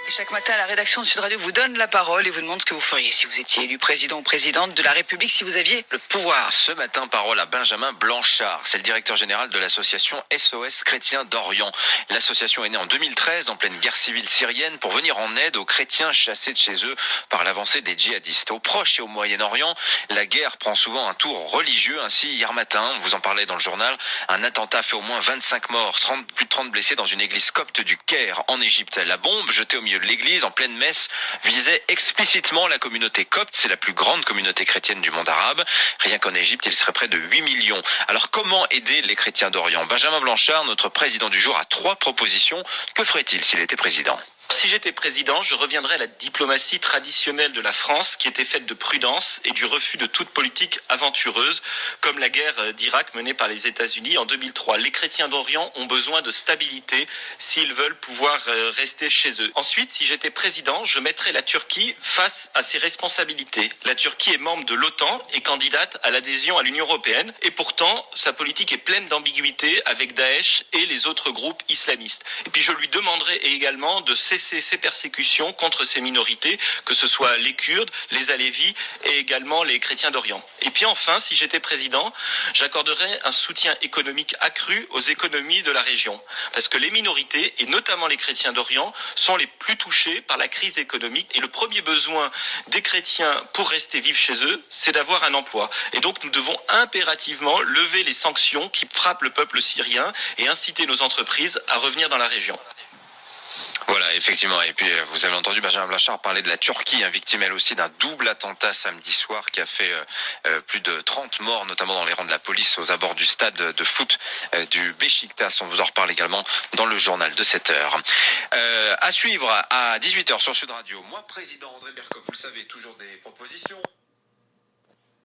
Et chaque matin, la rédaction de Sud Radio vous donne la parole et vous demande ce que vous feriez si vous étiez élu président ou présidente de la République, si vous aviez le pouvoir. Ce matin, parole à Benjamin Blanchard. C'est le directeur général de l'association SOS Chrétiens d'Orient. L'association est née en 2013 en pleine guerre civile syrienne pour venir en aide aux chrétiens chassés de chez eux par l'avancée des djihadistes. Au Proche et au Moyen-Orient, la guerre prend souvent un tour religieux. Ainsi, hier matin, on vous en parlait dans le journal, un attentat fait au moins 25 morts, plus de 30 blessés dans une église copte du Caire en Égypte. La bombe jetée au milieu de l'église en pleine messe visait explicitement la communauté copte. C'est la plus grande communauté chrétienne du monde arabe. Rien qu'en Égypte, il serait près de 8 millions. Alors comment aider les chrétiens d'Orient? Benjamin Blanchard, notre président du jour, a 3 propositions. Que ferait-il s'il était président? Si j'étais président, je reviendrais à la diplomatie traditionnelle de la France qui était faite de prudence et du refus de toute politique aventureuse, comme la guerre d'Irak menée par les États-Unis en 2003. Les chrétiens d'Orient ont besoin de stabilité s'ils veulent pouvoir rester chez eux. Ensuite, si j'étais président, je mettrais la Turquie face à ses responsabilités. La Turquie est membre de l'OTAN et candidate à l'adhésion à l'Union européenne. Et pourtant, sa politique est pleine d'ambiguïté avec Daesh et les autres groupes islamistes. Et puis je lui demanderais également de cesser ces persécutions contre ces minorités, que ce soit les Kurdes, les Alévis et également les chrétiens d'Orient. Et puis enfin, si j'étais président, j'accorderais un soutien économique accru aux économies de la région. Parce que les minorités, et notamment les chrétiens d'Orient, sont les plus touchés par la crise économique. Et le premier besoin des chrétiens pour rester vivre chez eux, c'est d'avoir un emploi. Et donc nous devons impérativement lever les sanctions qui frappent le peuple syrien et inciter nos entreprises à revenir dans la région. Voilà, effectivement. Et puis, vous avez entendu Benjamin Blanchard parler de la Turquie, victime elle aussi d'un double attentat samedi soir qui a fait plus de 30 morts, notamment dans les rangs de la police aux abords du stade de foot du Beşiktaş. On vous en reparle également dans le journal de 7 heures. À suivre à 18 heures sur Sud Radio. Moi, président André Berkoff, vous le savez, toujours des propositions.